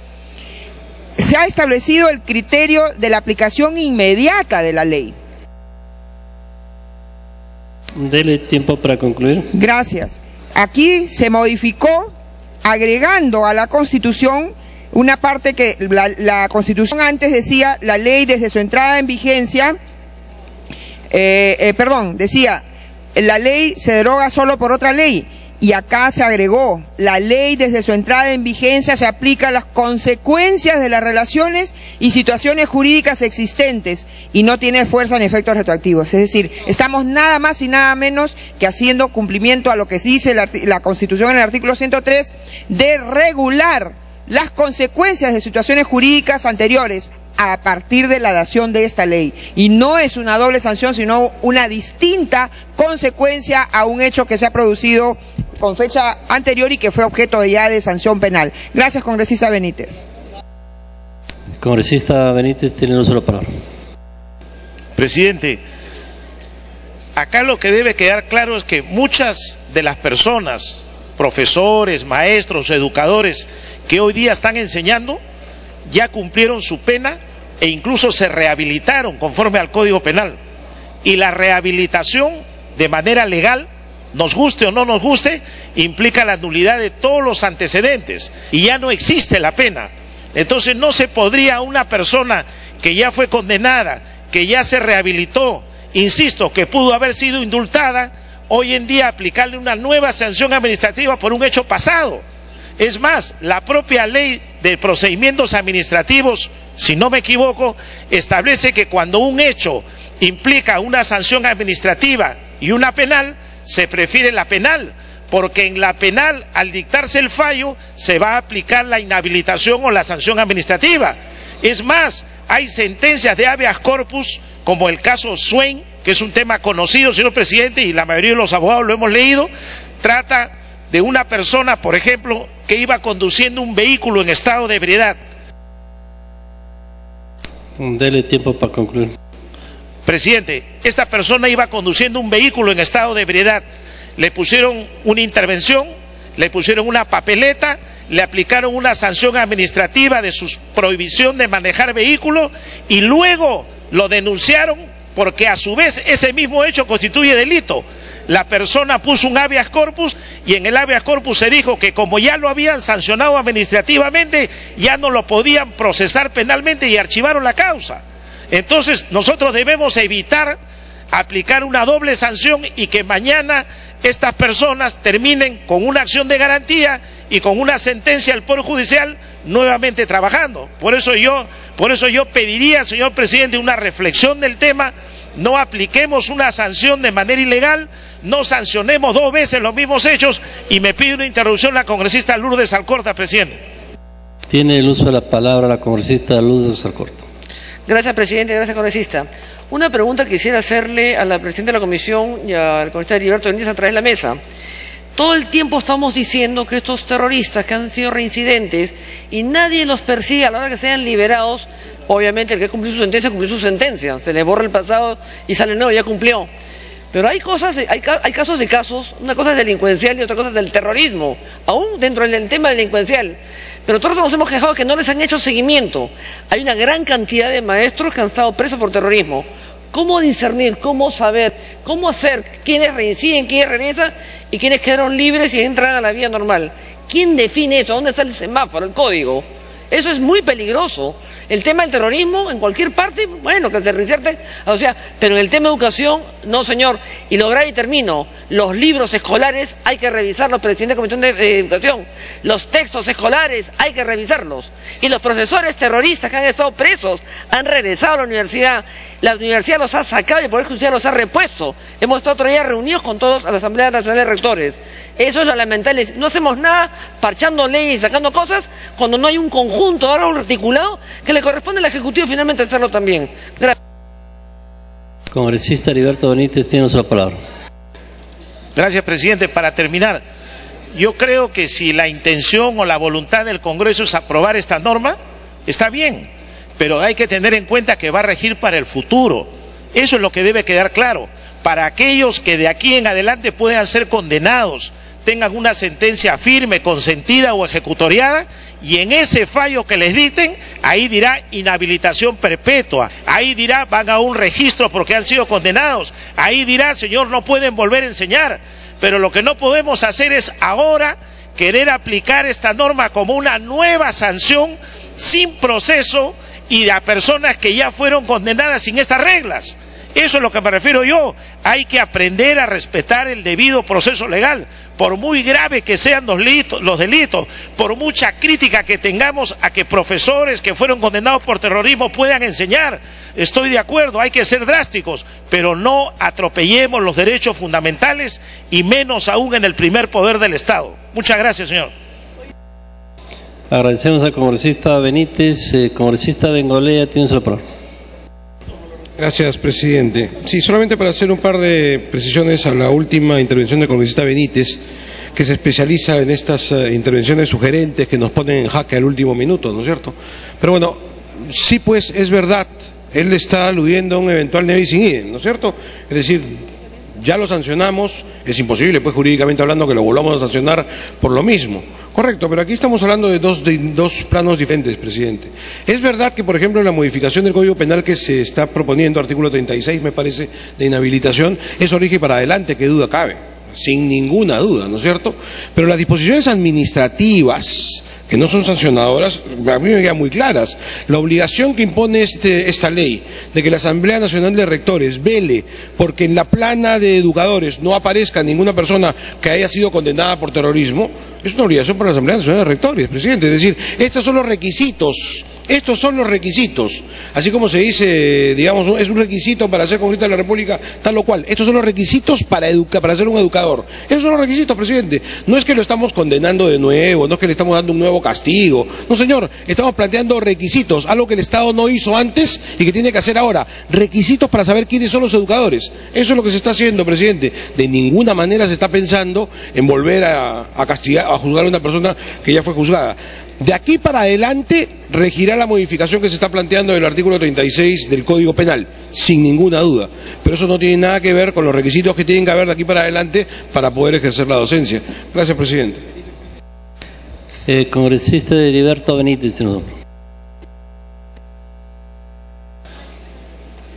se ha establecido el criterio de la aplicación inmediata de la ley. Dele tiempo para concluir. Gracias. Aquí se modificó agregando a la Constitución una parte que la Constitución antes decía, la ley desde su entrada en vigencia, decía, la ley se deroga solo por otra ley, y acá se agregó, la ley desde su entrada en vigencia se aplica a las consecuencias de las relaciones y situaciones jurídicas existentes, y no tiene fuerza ni efectos retroactivos. Es decir, estamos nada más y nada menos que haciendo cumplimiento a lo que dice la Constitución en el artículo 103, de regular las consecuencias de situaciones jurídicas anteriores a partir de la dación de esta ley. Y no es una doble sanción, sino una distinta consecuencia a un hecho que se ha producido con fecha anterior y que fue objeto ya de sanción penal. Gracias, congresista Benítez. Congresista Benítez, tiene una sola palabra. Presidente, acá lo que debe quedar claro es que muchas de las personas, profesores, maestros, educadores que hoy día están enseñando, ya cumplieron su pena e incluso se rehabilitaron conforme al Código Penal. Y la rehabilitación de manera legal, nos guste o no nos guste, implica la nulidad de todos los antecedentes y ya no existe la pena. Entonces no se podría a una persona que ya fue condenada, que ya se rehabilitó, insisto, que pudo haber sido indultada, hoy en día aplicarle una nueva sanción administrativa por un hecho pasado. Es más, la propia ley de procedimientos administrativos, si no me equivoco, establece que cuando un hecho implica una sanción administrativa y una penal, se prefiere la penal, porque en la penal, al dictarse el fallo, se va a aplicar la inhabilitación o la sanción administrativa. Es más, Hay sentencias de habeas corpus, como el caso Swain, que es un tema conocido, señor presidente, y la mayoría de los abogados lo hemos leído. Trata de una persona, por ejemplo, que iba conduciendo un vehículo en estado de ebriedad. Dele tiempo para concluir. Presidente, esta persona iba conduciendo un vehículo en estado de ebriedad. Le pusieron una intervención, le pusieron una papeleta, le aplicaron una sanción administrativa de su prohibición de manejar vehículo y luego lo denunciaron porque a su vez ese mismo hecho constituye delito. La persona puso un habeas corpus y en el habeas corpus se dijo que como ya lo habían sancionado administrativamente, ya no lo podían procesar penalmente y archivaron la causa. Entonces nosotros debemos evitar aplicar una doble sanción y que mañana estas personas terminen con una acción de garantía y con una sentencia del Poder Judicial nuevamente trabajando. Por eso yo pediría, señor presidente, una reflexión del tema. No apliquemos una sanción de manera ilegal, no sancionemos 2 veces los mismos hechos, y me pide una interrupción la congresista Lourdes Alcorta, presidente. Tiene el uso de la palabra la congresista Lourdes Alcorta. Gracias, presidente. Gracias, congresista. Una pregunta quisiera hacerle a la presidenta de la comisión y al congresista Heriberto Benítez a través de la mesa. Todo el tiempo estamos diciendo que estos terroristas que han sido reincidentes y nadie los persigue a la hora que sean liberados, obviamente el que cumplió su sentencia, se le borra el pasado y sale nuevo, ya cumplió. Pero hay casos y casos, una cosa es delincuencial y otra cosa es del terrorismo, aún dentro del tema delincuencial. Pero nosotros nos hemos quejado que no les han hecho seguimiento. Hay una gran cantidad de maestros que han estado presos por terrorismo. ¿Cómo discernir, cómo saber, cómo hacer quiénes reinciden, quiénes regresan y quiénes quedaron libres y entran a la vida normal? ¿Quién define eso? ¿Dónde está el semáforo, el código? Eso es muy peligroso. El tema del terrorismo, en cualquier parte, bueno, que se reincierten, o sea, pero en el tema de educación, no, señor. Y lo grave y termino, los libros escolares hay que revisarlos, presidente de la Comisión de Educación. Los textos escolares hay que revisarlos. Y los profesores terroristas que han estado presos han regresado a la universidad los ha sacado y el Poder Judicial los ha repuesto. Hemos estado otro día reunidos con todos a la Asamblea Nacional de Rectores. Eso es lo lamentable. No hacemos nada parchando leyes y sacando cosas cuando no hay un conjunto, algo articulado, que le corresponde al Ejecutivo finalmente hacerlo también. Gracias. Congresista Heriberto Benítez tiene la palabra. Gracias, presidente. Para terminar, yo creo que si la intención o la voluntad del Congreso es aprobar esta norma, está bien. Pero hay que tener en cuenta que va a regir para el futuro. Eso es lo que debe quedar claro. Para aquellos que de aquí en adelante puedan ser condenados, tengan una sentencia firme, consentida o ejecutoriada, y en ese fallo que les dicten, ahí dirá inhabilitación perpetua, ahí dirá van a un registro porque han sido condenados, ahí dirá, señor, no pueden volver a enseñar. Pero lo que no podemos hacer es ahora querer aplicar esta norma como una nueva sanción sin proceso y a personas que ya fueron condenadas sin estas reglas. Eso es lo que me refiero yo. Hay que aprender a respetar el debido proceso legal, por muy grave que sean los delitos, por mucha crítica que tengamos a que profesores que fueron condenados por terrorismo puedan enseñar. Estoy de acuerdo, hay que ser drásticos, pero no atropellemos los derechos fundamentales y menos aún en el primer poder del Estado. Muchas gracias, señor. Agradecemos al congresista Benítez. Congresista Bengolea tiene su palabra. Gracias, presidente. Sí, solamente para hacer un par de precisiones a la última intervención del congresista Benítez, que se especializa en estas intervenciones sugerentes que nos ponen en jaque al último minuto, ¿no es cierto? Pero bueno, sí, pues es verdad, él está aludiendo a un eventual nevis in idem, ¿no es cierto? Es decir, ya lo sancionamos, es imposible, pues jurídicamente hablando, que lo volvamos a sancionar por lo mismo. Correcto, pero aquí estamos hablando de dos planos diferentes, presidente. Es verdad que, por ejemplo, la modificación del Código Penal que se está proponiendo, artículo 36, me parece, de inhabilitación, es origen para adelante, qué duda cabe, sin ninguna duda, ¿no es cierto? Pero las disposiciones administrativas, que no son sancionadoras, a mí me quedan muy claras. La obligación que impone esta ley de que la Asamblea Nacional de Rectores vele porque en la plana de educadores no aparezca ninguna persona que haya sido condenada por terrorismo, es una obligación para la Asamblea Nacional de Rectores, presidente. Es decir, estos son los requisitos, así como se dice, digamos, es un requisito para ser congresista de la República, tal o cual. Estos son los requisitos para ser un educador. Esos son los requisitos, presidente. No es que lo estamos condenando de nuevo, no es que le estamos dando un nuevo como castigo. No, señor, estamos planteando requisitos, algo que el Estado no hizo antes y que tiene que hacer ahora. Requisitos para saber quiénes son los educadores. Eso es lo que se está haciendo, presidente. De ninguna manera se está pensando en volver a castigar, a juzgar a una persona que ya fue juzgada. De aquí para adelante regirá la modificación que se está planteando del artículo 36 del Código Penal, sin ninguna duda. Pero eso no tiene nada que ver con los requisitos que tienen que haber de aquí para adelante para poder ejercer la docencia. Gracias, presidente. Congresista Heriberto Benítez.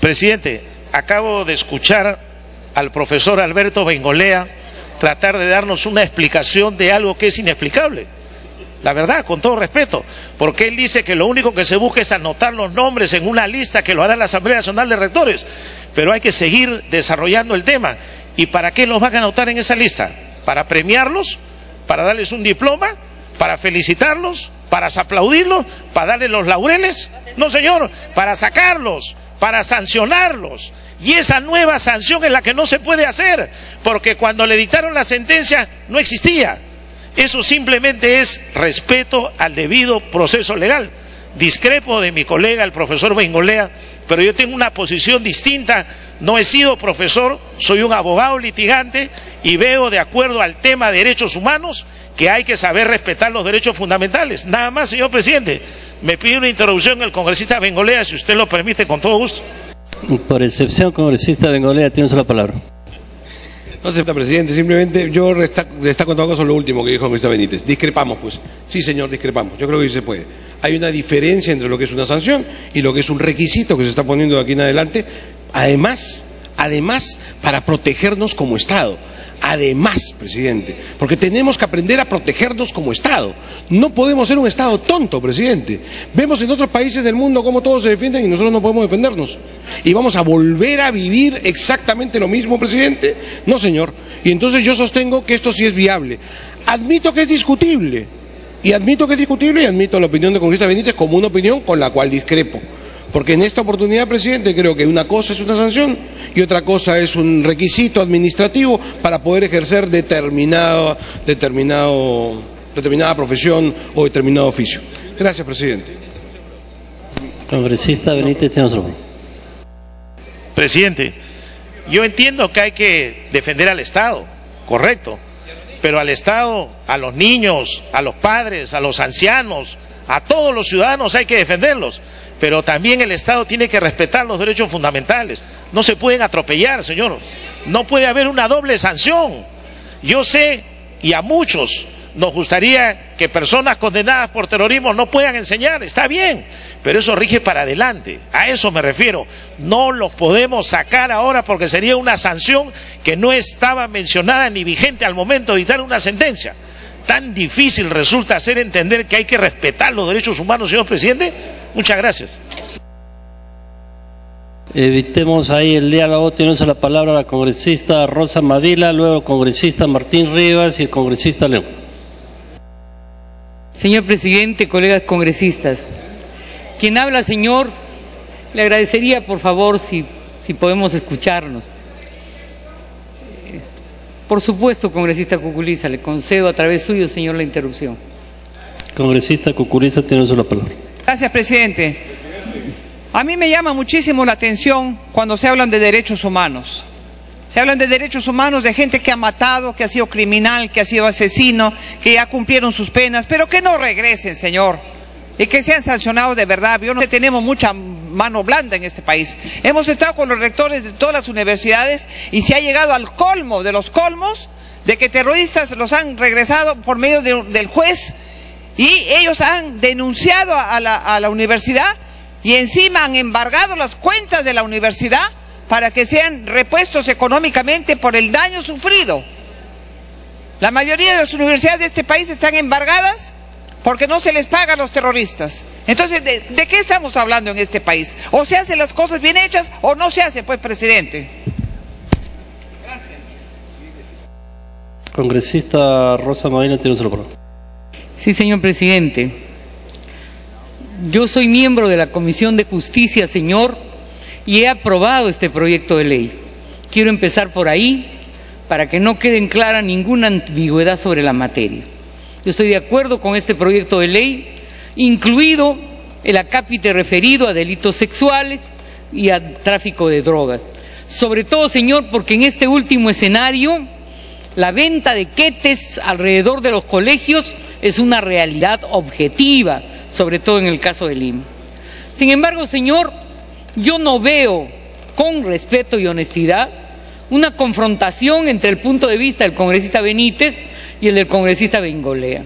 Presidente, acabo de escuchar al profesor Alberto Bengolea tratar de darnos una explicación de algo que es inexplicable. La verdad, con todo respeto, porque él dice que lo único que se busca es anotar los nombres en una lista que lo hará la Asamblea Nacional de Rectores, pero hay que seguir desarrollando el tema. ¿Y para qué los van a anotar en esa lista? ¿Para premiarlos? ¿Para darles un diploma? ¿Para felicitarlos? ¿Para aplaudirlos? ¿Para darles los laureles? No, señor, para sacarlos, para sancionarlos. Y esa nueva sanción es la que no se puede hacer, porque cuando le dictaron la sentencia no existía. Eso simplemente es respeto al debido proceso legal. Discrepo de mi colega, el profesor Bengolea, pero yo tengo una posición distinta. No he sido profesor, soy un abogado litigante y veo, de acuerdo al tema de derechos humanos, que hay que saber respetar los derechos fundamentales. Nada más, señor presidente. Me pide una interrupción el congresista Bengolea, si usted lo permite, con todo gusto. Por excepción, congresista Bengolea, tiene una palabra. No se trata, presidente, simplemente yo destaco en todo caso lo último que dijo el congresista Benítez. Discrepamos, pues. Sí, señor, discrepamos. Yo creo que sí se puede. Hay una diferencia entre lo que es una sanción y lo que es un requisito que se está poniendo de aquí en adelante. Además, para protegernos como Estado. Además, presidente, porque tenemos que aprender a protegernos como Estado. No podemos ser un Estado tonto, presidente. Vemos en otros países del mundo cómo todos se defienden y nosotros no podemos defendernos. ¿Y vamos a volver a vivir exactamente lo mismo, presidente? No, señor. Y entonces yo sostengo que esto sí es viable. Admito que es discutible. Y admito la opinión del congresista Benítez como una opinión con la cual discrepo. Porque en esta oportunidad, presidente, creo que una cosa es una sanción y otra cosa es un requisito administrativo para poder ejercer determinada profesión o determinado oficio. Gracias, presidente. Congresista Benítez, tiene otro. Presidente, yo entiendo que hay que defender al Estado, correcto, pero al Estado, a los niños, a los padres, a los ancianos, a todos los ciudadanos hay que defenderlos. Pero también el Estado tiene que respetar los derechos fundamentales. No se pueden atropellar, señor. No puede haber una doble sanción. Yo sé, y a muchos nos gustaría que personas condenadas por terrorismo no puedan enseñar. Está bien, pero eso rige para adelante. A eso me refiero. No los podemos sacar ahora porque sería una sanción que no estaba mencionada ni vigente al momento de dictar una sentencia. Tan difícil resulta hacer entender que hay que respetar los derechos humanos, señor presidente. Muchas gracias. Evitemos ahí el diálogo. Tiene la palabra la congresista Rosa Madila, luego el congresista Martín Rivas y el congresista León. Señor presidente, colegas congresistas, quien habla, señor, le agradecería por favor si podemos escucharnos. Por supuesto, congresista Cuculiza, le concedo a través suyo, señor, la interrupción. Congresista Cuculiza, tiene la palabra. Gracias, presidente. A mí me llama muchísimo la atención cuando se hablan de derechos humanos. Se hablan de derechos humanos de gente que ha matado, que ha sido criminal, que ha sido asesino, que ya cumplieron sus penas, pero que no regresen, señor, y que sean sancionados de verdad. Yo no tenemos mucha mano blanda en este país. Hemos estado con los rectores de todas las universidades y se ha llegado al colmo de los colmos de que terroristas los han regresado por medio del juez y ellos han denunciado a la universidad y encima han embargado las cuentas de la universidad para que sean repuestos económicamente por el daño sufrido. La mayoría de las universidades de este país están embargadas porque no se les paga a los terroristas. Entonces, ¿de qué estamos hablando en este país? O se hacen las cosas bien hechas o no se hacen, pues, presidente. Gracias. Congresista Rosa Madila, tiene la palabra. Sí, señor presidente. Yo soy miembro de la Comisión de Justicia, señor, y he aprobado este proyecto de ley. Quiero empezar por ahí para que no quede clara ninguna ambigüedad sobre la materia. Yo estoy de acuerdo con este proyecto de ley, incluido el acápite referido a delitos sexuales y a tráfico de drogas. Sobre todo, señor, porque en este último escenario, la venta de quetes alrededor de los colegios es una realidad objetiva, sobre todo en el caso de Lima. Sin embargo, señor, yo no veo, con respeto y honestidad, una confrontación entre el punto de vista del congresista Benítez y el del congresista Bengolea.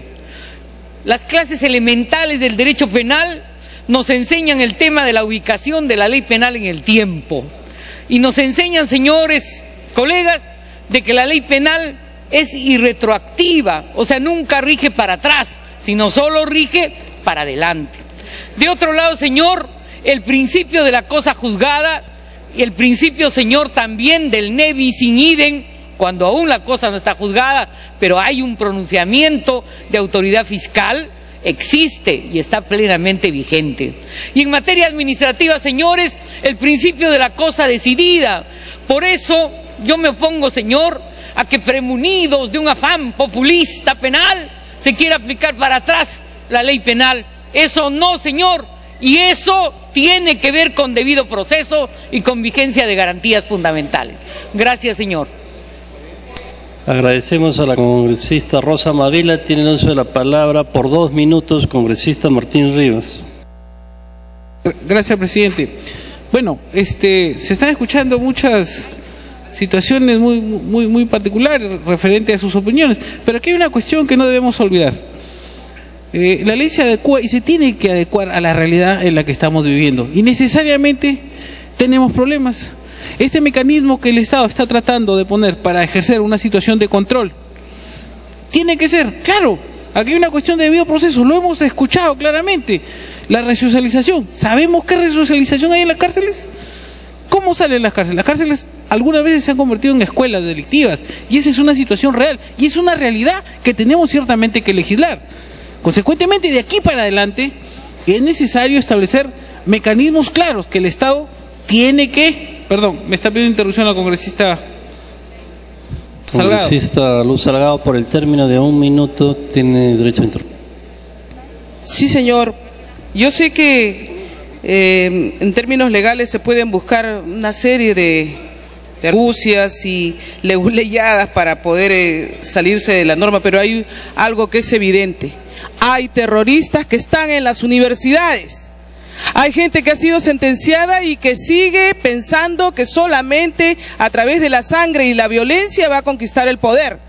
Las clases elementales del derecho penal nos enseñan el tema de la ubicación de la ley penal en el tiempo. Y nos enseñan, señores, colegas, de que la ley penal es irretroactiva, o sea, nunca rige para atrás, sino solo rige para adelante. De otro lado, señor, el principio de la cosa juzgada y el principio, señor, también del ne bis in idem, cuando aún la cosa no está juzgada, pero hay un pronunciamiento de autoridad fiscal, existe y está plenamente vigente. Y en materia administrativa, señores, el principio de la cosa decidida. Por eso yo me opongo, señor, a que premunidos de un afán populista penal se quiera aplicar para atrás la ley penal. Eso no, señor, y eso tiene que ver con debido proceso y con vigencia de garantías fundamentales. Gracias, señor. Agradecemos a la congresista Rosa Mavila. Tiene el uso de la palabra por 2 minutos, congresista Martín Rivas. Gracias, presidente. Bueno, se están escuchando muchas situaciones muy particulares referente a sus opiniones, pero aquí hay una cuestión que no debemos olvidar. La ley se adecua y se tiene que adecuar a la realidad en la que estamos viviendo, y necesariamente tenemos problemas. Este mecanismo que el Estado está tratando de poner para ejercer una situación de control tiene que ser, claro, aquí hay una cuestión de debido proceso, lo hemos escuchado claramente. La resocialización, ¿sabemos qué resocialización hay en las cárceles? ¿Cómo salen las cárceles? Las cárceles algunas veces se han convertido en escuelas delictivas, y esa es una situación real, y es una realidad que tenemos ciertamente que legislar. Consecuentemente, de aquí para adelante es necesario establecer mecanismos claros que el Estado tiene que... Perdón, me está pidiendo interrupción la congresista Salgado. Congresista Luz Salgado, por el término de 1 minuto, tiene derecho a interrumpir. Sí, señor. Yo sé que en términos legales se pueden buscar una serie de argucias y leyadas para poder salirse de la norma, pero hay algo que es evidente. Hay terroristas que están en las universidades. Hay gente que ha sido sentenciada y que sigue pensando que solamente a través de la sangre y la violencia va a conquistar el poder.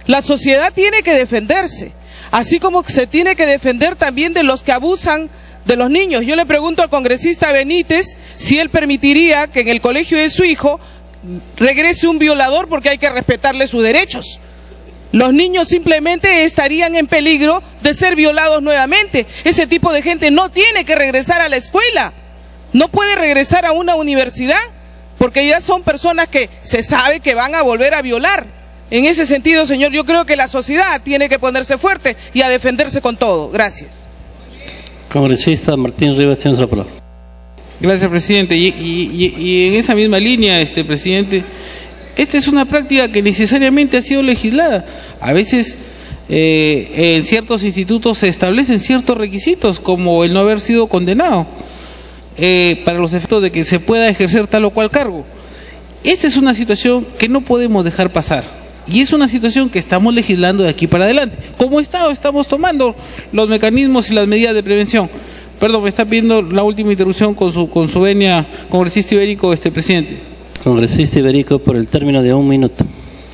La sociedad tiene que defenderse, así como se tiene que defender también de los que abusan de los niños. Yo le pregunto al congresista Benítez si él permitiría que en el colegio de su hijo regrese un violador, porque hay que respetarle sus derechos. Los niños simplemente estarían en peligro de ser violados nuevamente. Ese tipo de gente no tiene que regresar a la escuela, no puede regresar a una universidad, porque ya son personas que se sabe que van a volver a violar. En ese sentido, señor, yo creo que la sociedad tiene que ponerse fuerte y a defenderse con todo. Gracias. Congresista Martín Rivas, tiene la palabra. Gracias, presidente. Y en esa misma línea, presidente, esta es una práctica que necesariamente ha sido legislada. A veces en ciertos institutos se establecen ciertos requisitos, como el no haber sido condenado, para los efectos de que se pueda ejercer tal o cual cargo. Esta es una situación que no podemos dejar pasar, y es una situación que estamos legislando de aquí para adelante. Como Estado estamos tomando los mecanismos y las medidas de prevención. Perdón, me está pidiendo la última interrupción con su venia, congresista Iberico, presidente. Congresista Iberico, por el término de 1 minuto.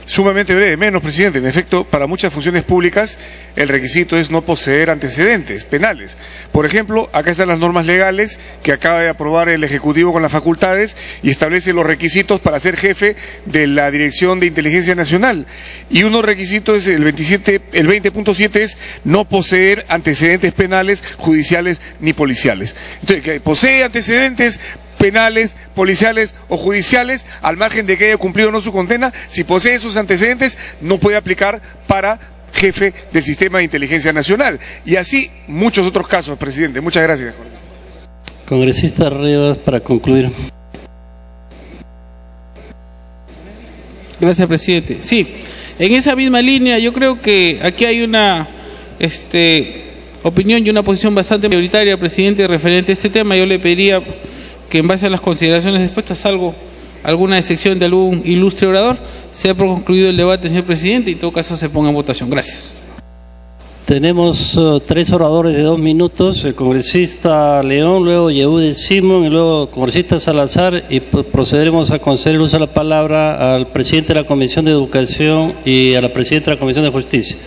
Sumamente breve, menos, presidente. En efecto, para muchas funciones públicas el requisito es no poseer antecedentes penales. Por ejemplo, acá están las normas legales que acaba de aprobar el Ejecutivo con las facultades y establece los requisitos para ser jefe de la Dirección de Inteligencia Nacional. Y uno requisito es el 20.7 es no poseer antecedentes penales, judiciales ni policiales. Entonces, que posee antecedentes penales, policiales o judiciales, al margen de que haya cumplido o no su condena, si posee esos antecedentes, no puede aplicar para jefe del Sistema de Inteligencia Nacional. Y así muchos otros casos, presidente. Muchas gracias. Congresista Rivas, para concluir. Gracias, presidente. Sí, en esa misma línea, yo creo que aquí hay una opinión y una posición bastante mayoritaria, presidente, referente a este tema. Yo le pediría que en base a las consideraciones expuestas alguna excepción de algún ilustre orador, sea por concluido el debate, señor presidente, y en todo caso se ponga en votación. Gracias. Tenemos 3 oradores de 2 minutos, el congresista León, luego Yehude Simón y luego el congresista Salazar, y procederemos a conceder el uso de la palabra al presidente de la Comisión de Educación y a la presidenta de la Comisión de Justicia.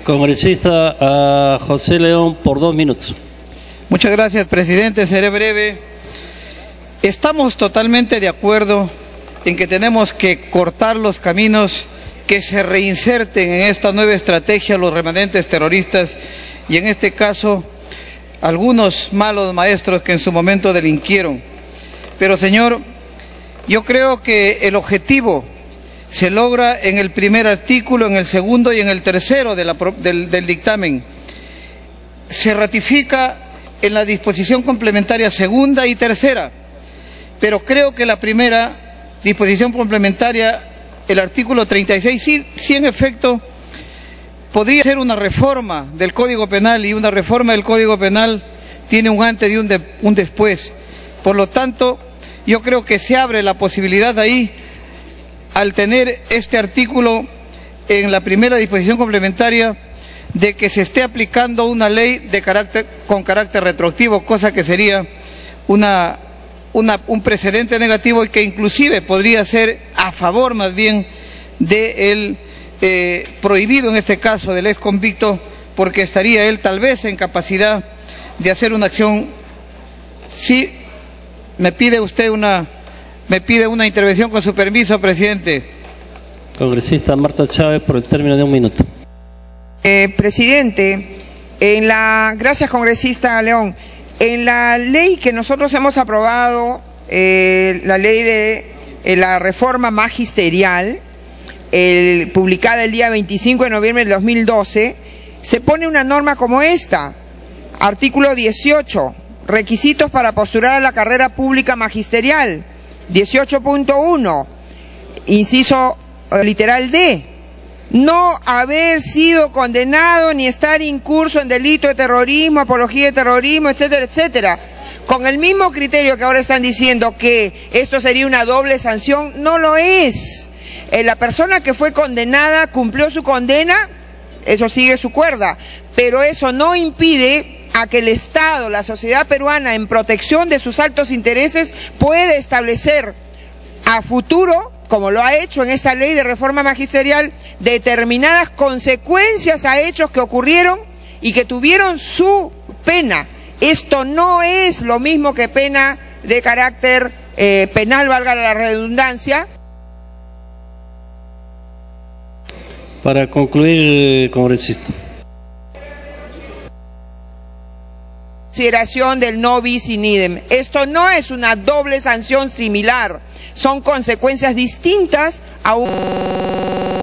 Congresista José León, por 2 minutos. Muchas gracias, presidente. Seré breve. Estamos totalmente de acuerdo en que tenemos que cortar los caminos que se reinserten en esta nueva estrategia los remanentes terroristas y en este caso algunos malos maestros que en su momento delinquieron. Pero señor, yo creo que el objetivo se logra en el primer artículo, en el segundo y en el tercero del dictamen. Se ratifica en la disposición complementaria segunda y tercera, pero creo que la primera disposición complementaria, el artículo 36, sí en efecto podría ser una reforma del Código Penal, y una reforma del Código Penal tiene un antes y un después. Por lo tanto, yo creo que se abre la posibilidad ahí, al tener este artículo en la primera disposición complementaria, de que se esté aplicando una ley con carácter retroactivo, cosa que sería un precedente negativo y que inclusive podría ser a favor más bien del prohibido, en este caso del ex convicto, porque estaría él tal vez en capacidad de hacer una acción. Sí, me pide una intervención, con su permiso, presidente. Congresista Marta Chávez, por el término de 1 minuto. Presidente, gracias, congresista León. En la ley que nosotros hemos aprobado, la ley de la reforma magisterial, publicada el día 25 de noviembre del 2012, se pone una norma como esta, artículo 18, requisitos para postular a la carrera pública magisterial, 18.1, inciso literal D. No haber sido condenado ni estar incurso en delito de terrorismo, apología de terrorismo, etcétera, etcétera. Con el mismo criterio que ahora están diciendo que esto sería una doble sanción, no lo es. La persona que fue condenada cumplió su condena, eso sigue su cuerda, pero eso no impide a que el Estado, la sociedad peruana, en protección de sus altos intereses, puede establecer a futuro, como lo ha hecho en esta ley de reforma magisterial, determinadas consecuencias a hechos que ocurrieron y que tuvieron su pena. Esto no es lo mismo que pena de carácter penal, valga la redundancia. Para concluir, congresista. Consideración del no bis in idem. Esto no es una doble sanción similar. Son consecuencias distintas a un